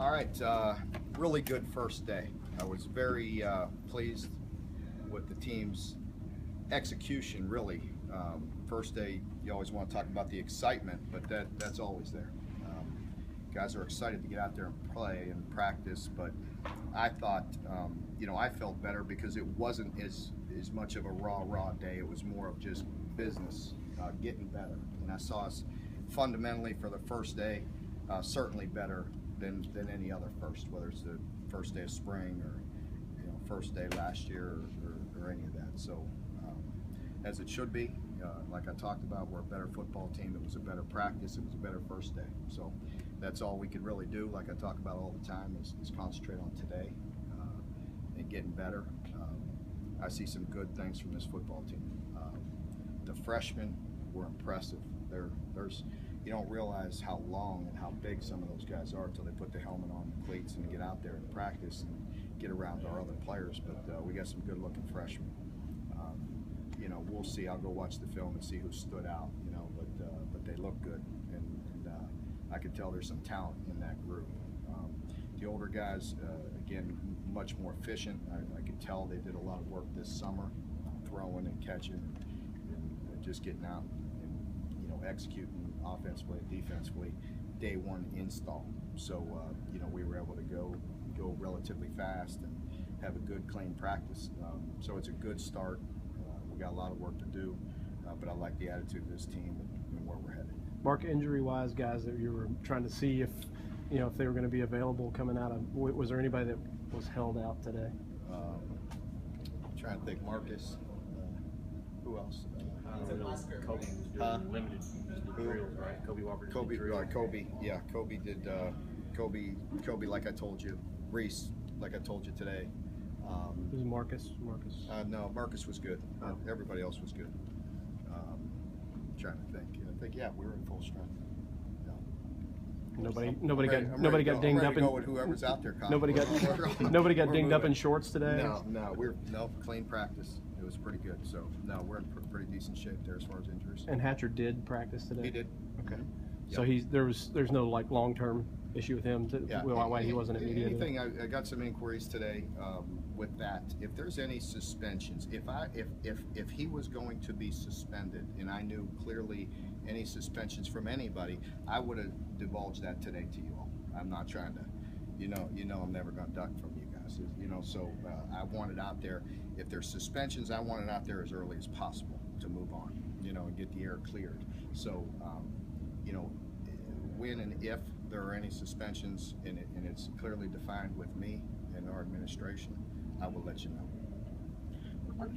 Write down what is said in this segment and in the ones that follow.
All right, really good first day. I was very pleased with the team's execution, really. First day, you always want to talk about the excitement, but that's always there. Guys are excited to get out there and play and practice, but I thought, I felt better because it wasn't as much of a raw day. It was more of just business, getting better. And I saw us fundamentally for the first day, certainly better than any other first, whether it's the first day of spring or first day last year or any of that. So as it should be, like I talked about, we're a better football team. It was a better practice. It was a better first day. So that's all we could really do, like I talk about all the time, is concentrate on today and getting better. I see some good things from this football team. The freshmen were impressive. You don't realize how long and how big some of those guys are until they put the helmet on, the cleats, and get out there and practice and get around our other players. But we got some good-looking freshmen. We'll see. I'll go watch the film and see who stood out. But they look good, and I could tell there's some talent in that group. The older guys, again, much more efficient. I could tell they did a lot of work this summer, throwing and catching, and just getting out and executing offensively and defensively day one install. So we were able to go relatively fast and have a good clean practice. So it's a good start. We got a lot of work to do, but I like the attitude of this team and where we're headed. Mark, injury-wise, guys that you were trying to see if they were going to be available coming out of, was there anybody that was held out today? I'm trying to think. Marcus. Who else? Kobe was doing limited drills, right? Kobe Walker. Kobe. Yeah, Kobe did. Kobe, like I told you. Reese, like I told you today. Was it Marcus? No, Marcus was good. Everybody else was good. Trying to think. We were in full strength. Nobody got dinged up. With whoever's out there. Nobody got dinged up in shorts today. No, clean practice. It was pretty good. So no, we're in pretty decent shape there as far as injuries. And Hatcher did practice today. He did. Okay. Yep. So there's no long-term issue with him. Why he wasn't immediate. Anything. I got some inquiries today with that. If there's any suspensions, if he was going to be suspended, and I knew clearly any suspensions from anybody, I would have divulged that today to you all. I'm not trying to, I'm never going to duck from you guys. So I want it out there. If there's suspensions, I want it out there as early as possible to move on, and get the air cleared. So, when and if there are any suspensions, and it's clearly defined with me and our administration, I will let you know. Mark,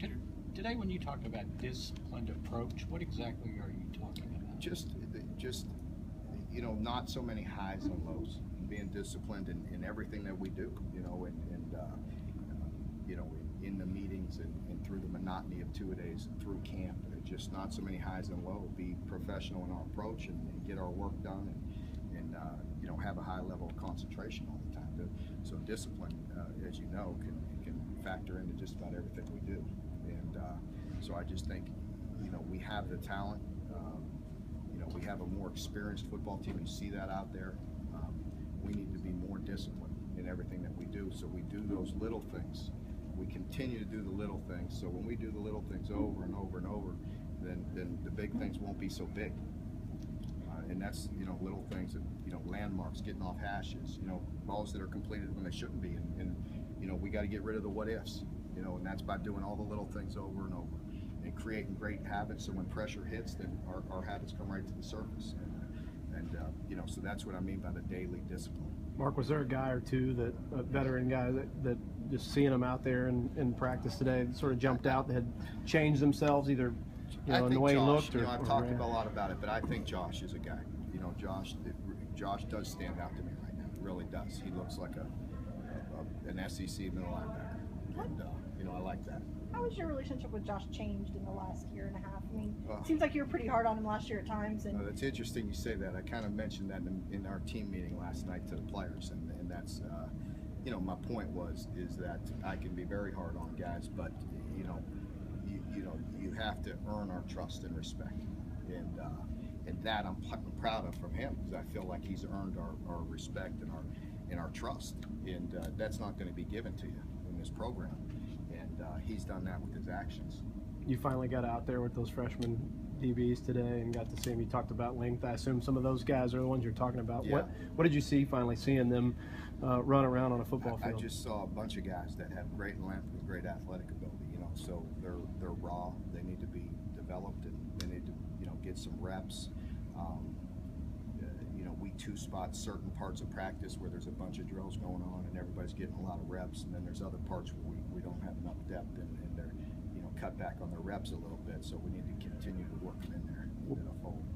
today when you talked about disciplined approach, what exactly are you talking about? Just not so many highs and lows. Being disciplined in everything that we do, in the meetings and through the monotony of 2-a-days and through camp. Just not so many highs and lows. Be professional in our approach and get our work done and have a high level of concentration all the time. So discipline, as you know, can factor into just about everything we do. And so I just think, we have the talent. We have a more experienced football team. You see that out there. We need to be more disciplined in everything that we do. So we do those little things. We continue to do the little things. So when we do the little things over and over and over, then the big things won't be so big. And that's, little things that, landmarks, getting off hashes, balls that are completed when they shouldn't be. And we got to get rid of the what ifs, and that's by doing all the little things over and over and creating great habits. So when pressure hits, then our habits come right to the surface. And so that's what I mean by the daily discipline. Mark, was there a guy or two, a veteran guy that just seeing them out there in practice today sort of jumped out, that had changed themselves either in the way he looked? I've talked a lot about it, but I think Josh is a guy. Josh does stand out to me right now. He really does. He looks like an SEC middle linebacker, and I like that. How has your relationship with Josh changed in the last year and a half? I mean, it seems like you were pretty hard on him last year at times. And that's interesting you say that. I kind of mentioned that in our team meeting last night to the players, and that's my point is that I can be very hard on guys, but you have to earn our trust and respect, and that I'm proud of from him, because I feel like he's earned our respect and and our trust, and that's not going to be given to you in this program. And he's done that with his actions. You finally got out there with those freshman DBs today and got to see them. You talked about length. I assume some of those guys are the ones you're talking about. Yeah. What did you see finally seeing them run around on a football field? I just saw a bunch of guys that have great length with great athletic ability. So they're raw. They need to be developed, and they need to get some reps. We two-spot certain parts of practice where there's a bunch of drills going on and everybody's getting a lot of reps, and then there's other parts where we don't have enough depth, and they're cut back on their reps a little bit. So we need to continue to work them in there.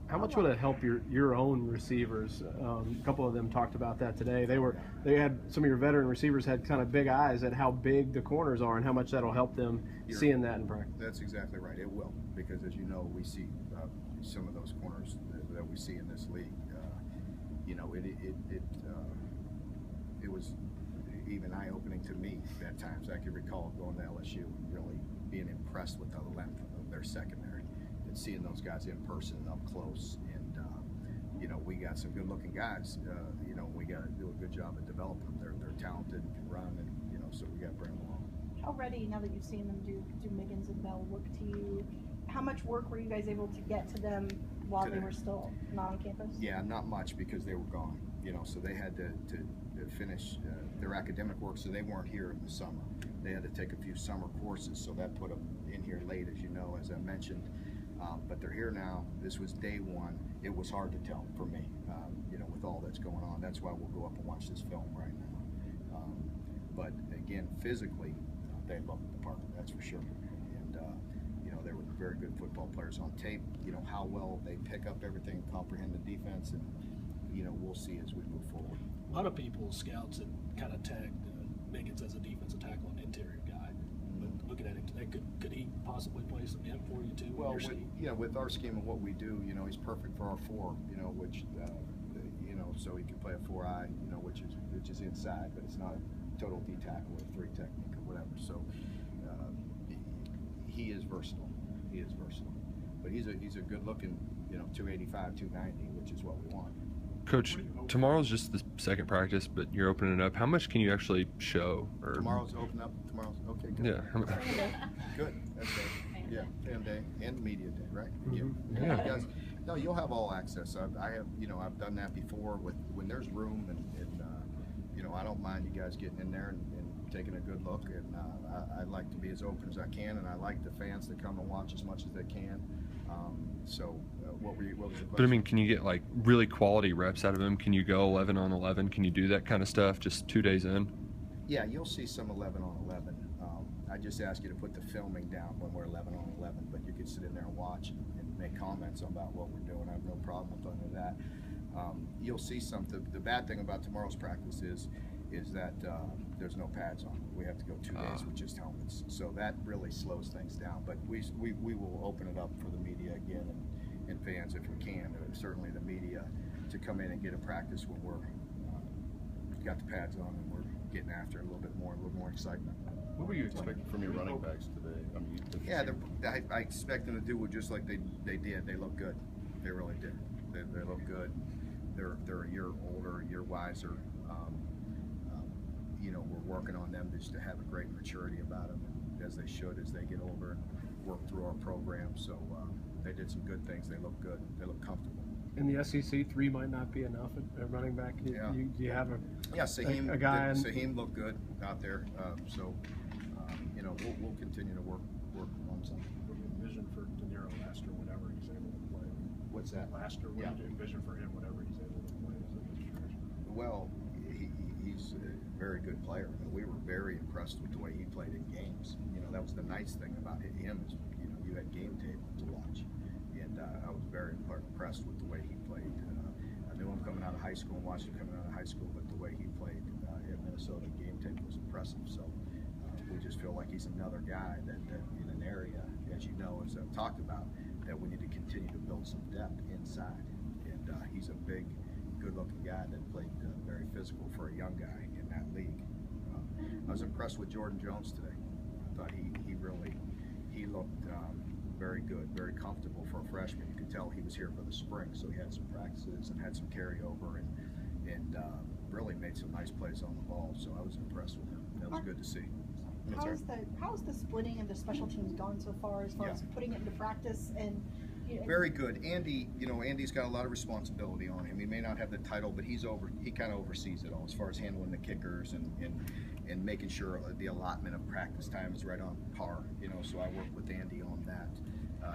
How much would it help your own receivers? A couple of them talked about that today. They had some of your veteran receivers had kind of big eyes at how big the corners are and how much that'll help them seeing that in practice. That's exactly right. It will, because as you know, we see some of those corners that we see in this league. It was even eye-opening to me at times. I can recall going to LSU and really being impressed with the length of their secondary and seeing those guys in person up close. And we got some good-looking guys. We got to do a good job of developing them. They're talented and can run, and so we got to bring them along. How ready, now that you've seen them do Miggins and Bell, look to you? How much work were you guys able to get to them while Today. they were still not on campus? Yeah, not much, because they were gone. So they had to finish their academic work, so they weren't here in the summer. They had to take a few summer courses, so that put them in here late, as I mentioned. But they're here now. This was day one. It was hard to tell for me, with all that's going on. That's why we'll go up and watch this film right now. But again, physically, they looked the part, that's for sure. And they were very good football players on tape. How well they pick up everything, comprehend the defense, and we'll see as we move forward. A lot of people, scouts, had kind of tagged Miggins as a defensive tackle and interior guy. But looking at him today, could he possibly play some end for you too? Well, with our scheme and what we do, he's perfect for our 4. Which so he can play a 4-eye, which is inside, but it's not a total D tackle or 3 technique or whatever. So he is versatile. He is versatile, but he's a good-looking, 285, 290, which is what we want. Coach, tomorrow's just the second practice, but you're opening it up. How much can you actually show? Or... Tomorrow's open up. Tomorrow's okay. Good. Yeah. Good. That's good. Yeah. Fan day and media day, right? Mm-hmm. Yeah. You guys, no, you'll have all access. I have, I've done that before when there's room, and I don't mind you guys getting in there and taking a good look. And I like to be as open as I can, and I like the fans to come and watch as much as they can. What was the question? But I mean, can you get like really quality reps out of him? Can you go 11 on 11? Can you do that kind of stuff just 2 days in? Yeah, you'll see some 11 on 11. I just ask you to put the filming down when we're 11 on 11, but you can sit in there and watch and make comments about what we're doing. I have no problem with any of that. You'll see something. The bad thing about tomorrow's practice is that there's no pads on. We have to go 2 days with just helmets, so that really slows things down. But we will open it up for the media again and fans if we can. Certainly the media to come in and get a practice when we're got the pads on and we're getting after it a little more excitement. What were you expecting from your running backs today? I mean, yeah, I expect them to do just like they did. They look good. They really did. They look good. They're a year older, a year wiser. We're working on them just to have a great maturity about them, as they should as they get older and work through our program. So they did some good things. They look good. They look comfortable. In the SEC, 3 might not be enough at running back. Yeah. You have Saheem, a guy. Saheem looked good out there. We'll continue to work on something. What do you envision for De Niro last year, whenever he's able to play? What's that? Last year, what do you envision for him whenever he's able to play? Well, he's a very good player. I mean, we were very impressed with the way he played in games. That was the nice thing about him is, you had game tape to watch. And I was very impressed with the way he played. I knew him coming out of high school and watched him coming out of high school, but the way he played at Minnesota game tape was impressive. So we just feel like he's another guy that in an area, as you know, as I've talked about, that we need to continue to build some depth inside. And he's a big, good-looking guy that played very physical for a young guy in that league. I was impressed with Jordan Jones today. I thought he looked very good, very comfortable for a freshman. You could tell he was here for the spring, so he had some practices and had some carryover, and really made some nice plays on the ball. So I was impressed with him. That was good to see. Yes, sir. How's the splitting of the special teams gone so far as Yeah. as putting it into practice and Very good. Andy, Andy's got a lot of responsibility on him. He may not have the title, but he kind of oversees it all as far as handling the kickers and making sure the allotment of practice time is right on par. So I work with Andy on that.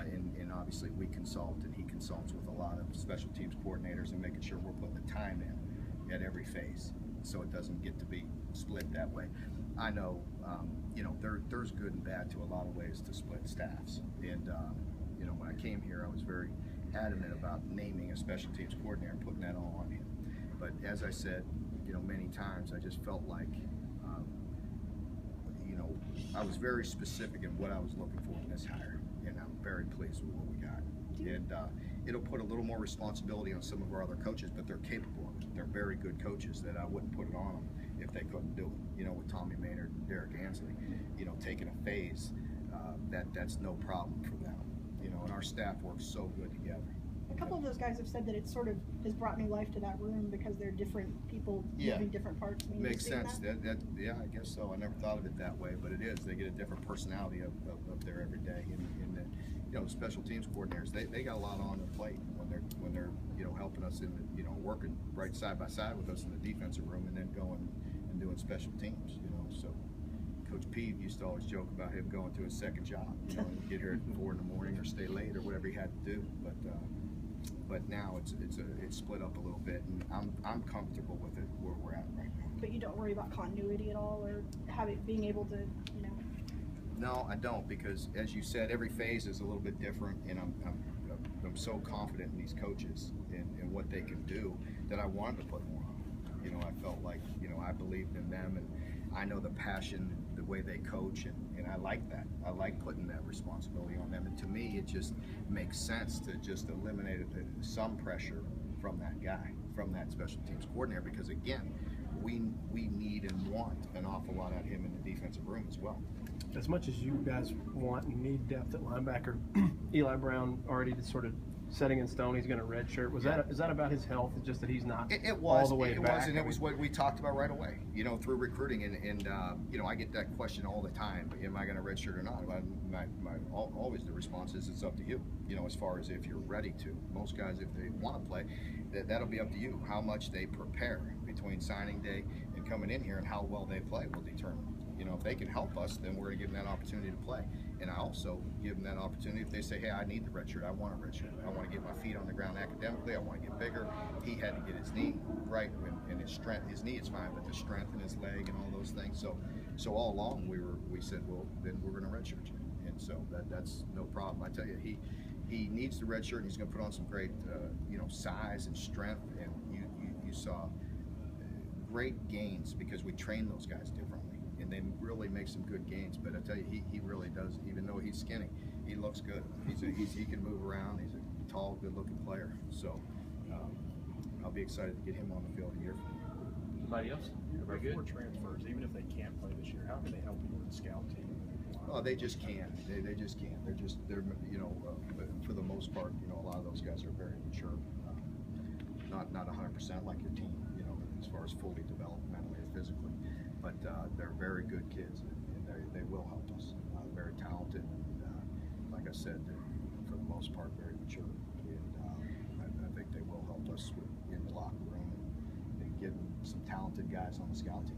And obviously we consult, and he consults with a lot of special teams coordinators and making sure we're putting the time in at every phase, so it doesn't get to be split that way. I know, there's good and bad to a lot of ways to split staffs, and when I came here, I was very adamant about naming a special teams coordinator and putting that all on him. But as I said, many times, I just felt like, I was very specific in what I was looking for in this hire, and I'm very pleased with what we got. And it'll put a little more responsibility on some of our other coaches, but they're capable of it. They're very good coaches that I wouldn't put it on them if they couldn't do it. With Tommy Maynard and Derek Ansley, taking a phase, that's no problem for them. And our staff works so good together. a couple of those guys have said that it sort of has brought new life to that room because they're different people moving different parts. I mean, Makes you've seen sense. that? Yeah, I guess so. I never thought of it that way, but it is. They get a different personality up there every day. And the special teams coordinators, they got a lot on their plate when they're helping us in the, working right side by side with us in the defensive room, and then going and doing special teams. So Coach Peeve used to always joke about him going to his second job, and get here at 4 in the morning or stay late or whatever he had to do. But now it's split up a little bit, and I'm comfortable with it where we're at right now. But you don't worry about continuity at all, or being able to, No, I don't, because as you said, every phase is a little bit different, and I'm so confident in these coaches and what they can do that I wanted to put more on. I felt like I believed in them, and I know the passion, the way they coach, and I like that. I like putting that responsibility on them, and to me, it just makes sense to just eliminate some pressure from that guy, from that special teams coordinator, because again, we need and want an awful lot out of him in the defensive room as well. As much as you guys want and need depth at linebacker, Eli Brown already sort of setting in stone he's going to redshirt. Is that about his health? It's just that he's not all the way back? And it was what we talked about right away, through recruiting. And I get that question all the time, am I going to redshirt or not? Always the response is, it's up to you, as far as if you're ready to. Most guys, if they want to play, that'll be up to you. How much they prepare between signing day and coming in here, and how well they play will determine. If they can help us, then we're going to give them that opportunity to play. And I also give them that opportunity if they say, hey, I need the red shirt, I want a red shirt, I want to get my feet on the ground academically, I want to get bigger. He had to get his knee right, and his strength, his knee is fine, but the strength in his leg and all those things. So all along we said, well, then we're going to red shirt you. And so that's no problem. I tell you, he needs the red shirt, and he's going to put on some great size and strength, and you saw great gains because we train those guys differently. And they really make some good gains, but I tell you, he really does. Even though he's skinny, he looks good. He can move around. He's a tall, good-looking player. So I'll be excited to get him on the field a year from now. Somebody else? Everybody Before good? transfers, even if they can't play this year, how can they help you with the scout team? Oh, they just can't. They just can't. They're for the most part, a lot of those guys are very mature. Not 100% like your team, as far as fully developed mentally or physically. But they're very good kids, and they will help us. Very talented, and like I said, they're for the most part very mature, and I think they will help us in the locker room and getting some talented guys on the scout team.